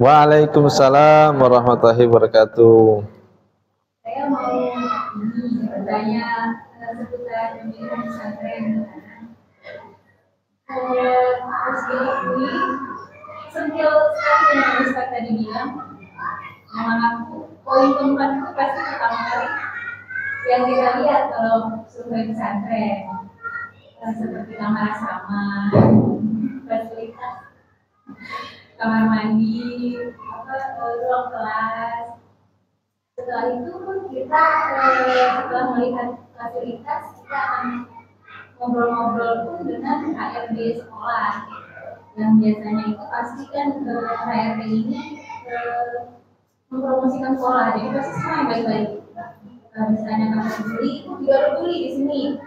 Waalaikumsalam warahmatullahi wabarakatuh. Saya mau bertanya seputar pembinaan pesantren. Ini sentil sekali dengan Ustaz tadi bilang. Aku poin keempat itu pasti pertama kali yang kita lihat kalau survei pesantren, seperti kamar asrama, fasilitas kamar mandi, ruang kelas. Setelah itu kita setelah melihat fasilitas, kita akan ngobrol-ngobrol pun dengan HRD sekolah, yang biasanya itu pasti kan HRD ini mempromosikan sekolah, jadi pasti semua yang baik-baik. Misalnya kamu beli, itu juga ada beli di sini.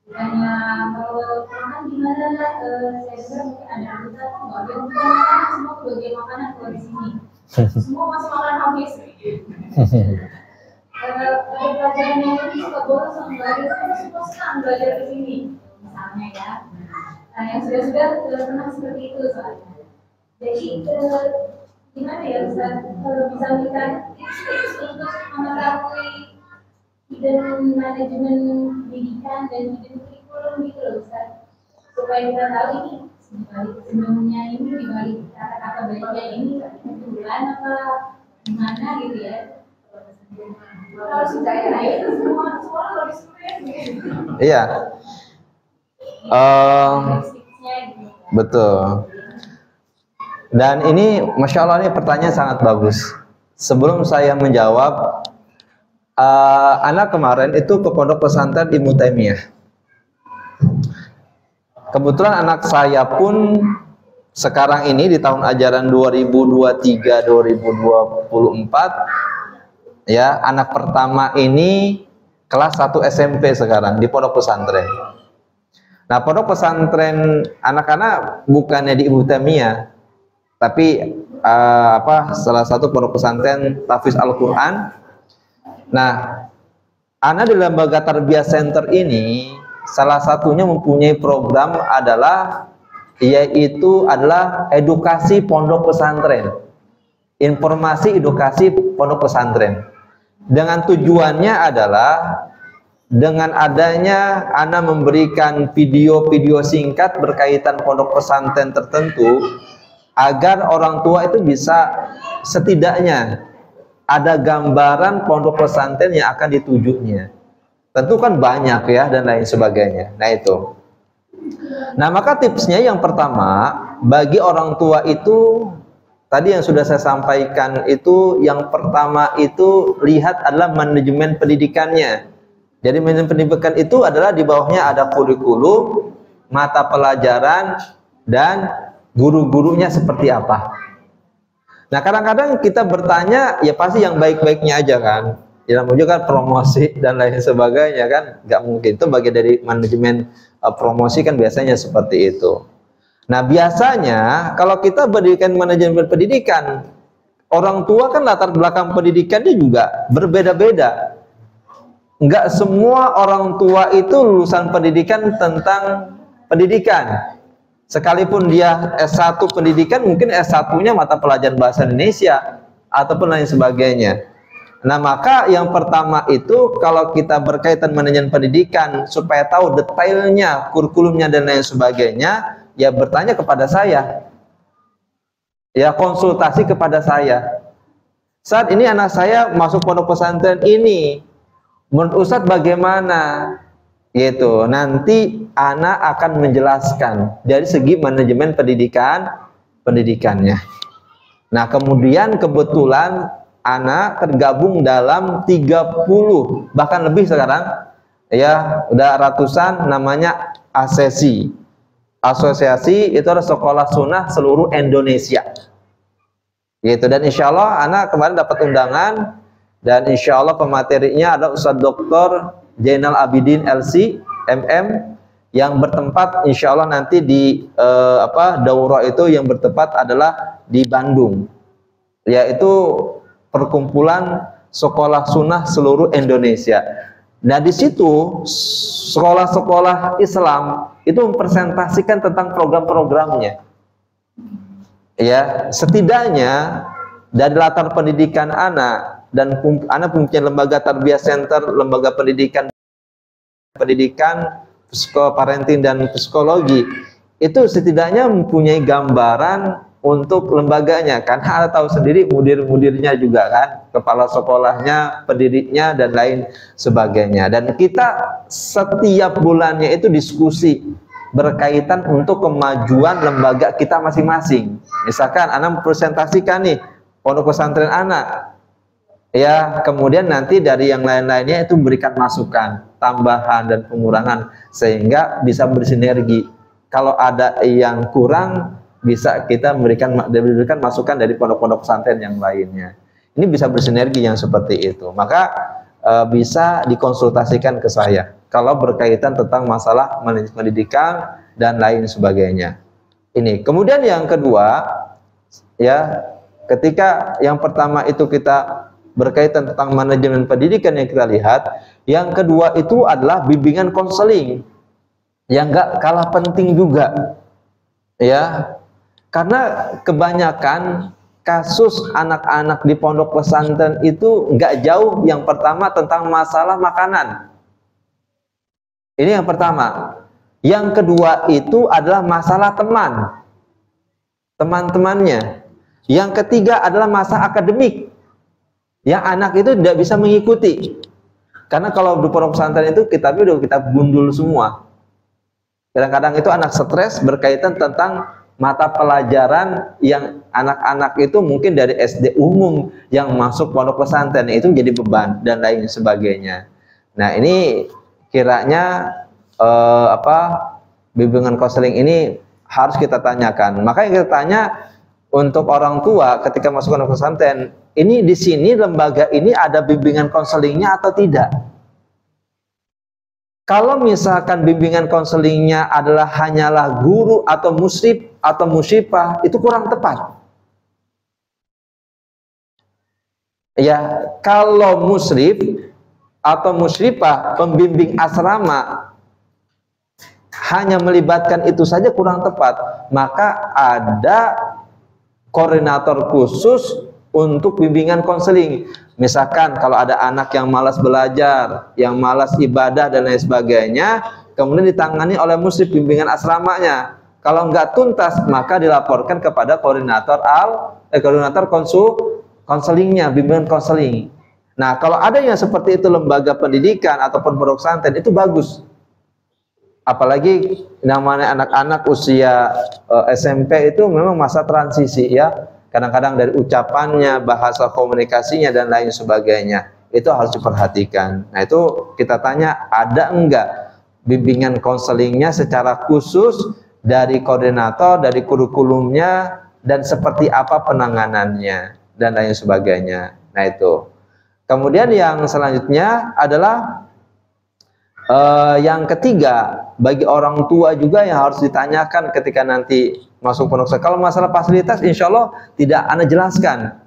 Bukannya kalau makan gimana, saya dengar mungkin ada kita nggak ada makanan, semua kebagian makanan kalau di sini. Semua masih makan habis. Ada pelajaran yang lebih suka bolos sama belajar, tapi semua senang belajar di sini, misalnya ya. Nah, yang sudah pernah seperti itu soalnya. Jadi gimana ya Ustaz, bisa memberikan tips untuk mengetahui hidden manajemen pendidikan dan hidden kurikulum gitu loh Ustaz, supaya kita tahu ini dibalik senyumnya ini, dibalik kata-kata baiknya ini kebetulan apa gimana gitu ya. Harus percaya itu semua harus Iya. Betul. Dan ini Masya Allah, ini pertanyaan sangat bagus. Sebelum saya menjawab, anak kemarin itu ke pondok pesantren Ibnu Taimiyah. Kebetulan anak saya pun sekarang ini di tahun ajaran 2023-2024, ya, anak pertama ini kelas 1 SMP sekarang di pondok pesantren. Nah, pondok pesantren anak-anak bukannya di Ibnu Taimiyah, tapi salah satu pondok pesantren Tahfiz Al-Quran. Nah, anak di lembaga Tarbiyah Center ini salah satunya mempunyai program yaitu adalah edukasi pondok pesantren, informasi edukasi pondok pesantren. Dengan tujuannya adalah dengan adanya anak memberikan video-video singkat berkaitan pondok pesantren tertentu, agar orang tua itu bisa setidaknya ada gambaran pondok pesantren yang akan ditujunya. Tentu kan banyak ya dan lain sebagainya. Nah itu. Nah maka tipsnya yang pertama bagi orang tua itu tadi yang sudah saya sampaikan itu, yang pertama itu lihat adalah manajemen pendidikannya. Jadi manajemen pendidikan itu adalah di bawahnya ada kurikulum, mata pelajaran, dan guru-gurunya seperti apa. Nah kadang-kadang kita bertanya ya pasti yang baik-baiknya aja kan, ya juga kan promosi dan lain sebagainya kan, nggak mungkin. Itu bagian dari manajemen promosi kan biasanya seperti itu. Nah biasanya kalau kita berikan manajemen pendidikan, orang tua kan latar belakang pendidikannya juga berbeda-beda. Nggak semua orang tua itu lulusan pendidikan tentang pendidikan. Sekalipun dia S1 pendidikan, mungkin S1-nya mata pelajaran bahasa Indonesia ataupun lain sebagainya. Nah, maka yang pertama itu kalau kita berkaitan manajemen pendidikan supaya tahu detailnya, kurikulumnya dan lain sebagainya, ya bertanya kepada saya. Ya konsultasi kepada saya. Saat ini anak saya masuk pondok pesantren ini, menurut Ustadz bagaimana? Gitu. Nanti anak akan menjelaskan dari segi manajemen pendidikannya. Nah, kemudian kebetulan anak tergabung dalam 30 bahkan lebih sekarang ya, udah ratusan, namanya asesi. Asosiasi itu adalah sekolah sunnah seluruh Indonesia. Gitu. Dan insya Allah anak kemarin dapat undangan, dan insya Allah pematerinya ada Ustadz Dr. Zainal Abidin LC MM yang bertempat insya Allah nanti di daurah itu yang bertempat adalah di Bandung, yaitu perkumpulan sekolah sunnah seluruh Indonesia. Nah di situ sekolah-sekolah Islam itu mempresentasikan tentang program-programnya. Ya, setidaknya dari latar pendidikan anak dan anak punya lembaga tarbiyah center, lembaga pendidikan psikoparenting dan psikologi, itu setidaknya mempunyai gambaran untuk lembaganya. Karena Anda tahu sendiri mudir-mudirnya juga kan, kepala sekolahnya, pendidiknya dan lain sebagainya. Dan kita setiap bulannya itu diskusi berkaitan untuk kemajuan lembaga kita masing-masing. Misalkan Anda presentasikan nih pondok pesantren anak, ya, kemudian nanti dari yang lain-lainnya itu berikan masukan, tambahan dan pengurangan sehingga bisa bersinergi. Kalau ada yang kurang bisa kita berikan masukan dari pondok-pondok pesantren yang lainnya. Ini bisa bersinergi yang seperti itu. Maka bisa dikonsultasikan ke saya kalau berkaitan tentang masalah pendidikan dan lain sebagainya. Ini. Kemudian yang kedua, ya, ketika yang pertama itu kita berkaitan tentang manajemen pendidikan yang kita lihat, yang kedua itu adalah bimbingan konseling yang nggak kalah penting juga, ya, karena kebanyakan kasus anak-anak di pondok pesantren itu nggak jauh. Yang pertama tentang masalah makanan, ini yang pertama. Yang kedua itu adalah masalah teman-temannya. Yang ketiga adalah masalah akademik yang anak itu tidak bisa mengikuti. Karena kalau di pondok pesantren itu kita gundul semua. Kadang-kadang itu anak stres berkaitan tentang mata pelajaran yang anak-anak itu mungkin dari SD umum yang masuk pondok pesantren itu jadi beban dan lain sebagainya. Nah, ini kiranya bimbingan konseling ini harus kita tanyakan. Makanya kita tanya untuk orang tua ketika masuk pondok pesantren, ini di sini lembaga ini ada bimbingan konselingnya atau tidak? Kalau misalkan bimbingan konselingnya adalah hanyalah guru atau musyrif atau musyifah, itu kurang tepat. Ya, kalau musyrif atau musyrifah pembimbing asrama hanya melibatkan itu saja kurang tepat. Maka ada koordinator khusus untuk bimbingan konseling. Misalkan kalau ada anak yang malas belajar, yang malas ibadah dan lain sebagainya, kemudian ditangani oleh musyrif bimbingan asramanya. Kalau nggak tuntas, maka dilaporkan kepada koordinator konselingnya, bimbingan konseling. Nah, kalau ada yang seperti itu lembaga pendidikan ataupun pondok pesantren, itu bagus. Apalagi namanya anak-anak usia SMP itu memang masa transisi, ya. Kadang-kadang dari ucapannya, bahasa komunikasinya dan lain sebagainya itu harus diperhatikan. Nah, itu kita tanya, ada enggak bimbingan konselingnya secara khusus dari koordinator, dari kurikulumnya, dan seperti apa penanganannya dan lain sebagainya. Nah, itu. Kemudian yang selanjutnya adalah yang ketiga, bagi orang tua juga yang harus ditanyakan ketika nanti masuk pondok pesantren. Kalau masalah fasilitas, insya Allah tidak Anda jelaskan.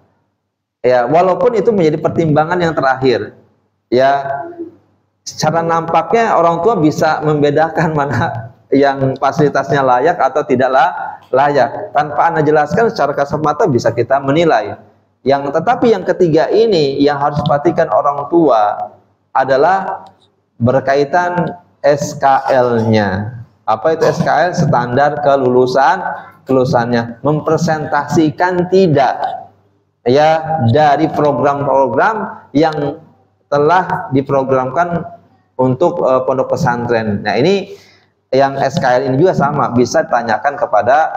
Ya, walaupun itu menjadi pertimbangan yang terakhir. Ya, secara nampaknya orang tua bisa membedakan mana yang fasilitasnya layak atau tidaklah layak. Tanpa Anda jelaskan secara kasat mata bisa kita menilai. Tetapi yang ketiga ini yang harus diperhatikan orang tua adalah berkaitan SKL-nya. Apa itu SKL? Standar kelulusannya. Mempresentasikan tidak, ya, dari program-program yang telah diprogramkan untuk pondok pesantren. Nah, ini yang SKL ini juga sama, bisa ditanyakan kepada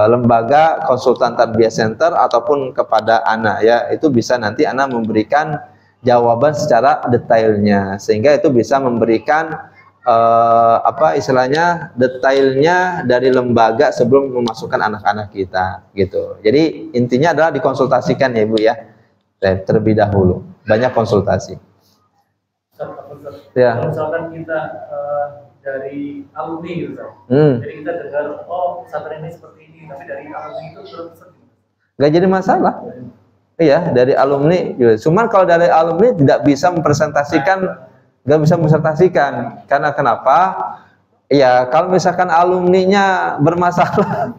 lembaga konsultan tarbiyah center ataupun kepada anak, ya. Itu bisa nanti anak memberikan jawaban secara detailnya, sehingga itu bisa memberikan detailnya dari lembaga sebelum memasukkan anak-anak kita, gitu. Jadi intinya adalah dikonsultasikan, ya, Bu, ya, terlebih dahulu, banyak konsultasi. Ya. Kalau misalkan kita dari alumni gitu, jadi kita dengar, oh pesantren ini seperti ini, tapi dari alumni itu terus nggak jadi masalah. Iya, dari alumni. Cuman kalau dari alumni tidak bisa mempresentasikan, nggak bisa mempresentasikan. Karena kenapa? Ya, kalau misalkan alumninya bermasalah,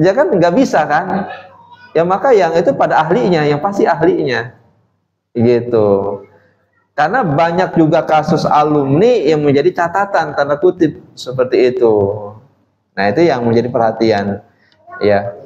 Ya kan nggak bisa kan? Ya maka yang itu pada ahlinya, yang pasti ahlinya, gitu. Karena banyak juga kasus alumni yang menjadi catatan tanda kutip seperti itu. Nah itu yang menjadi perhatian, ya.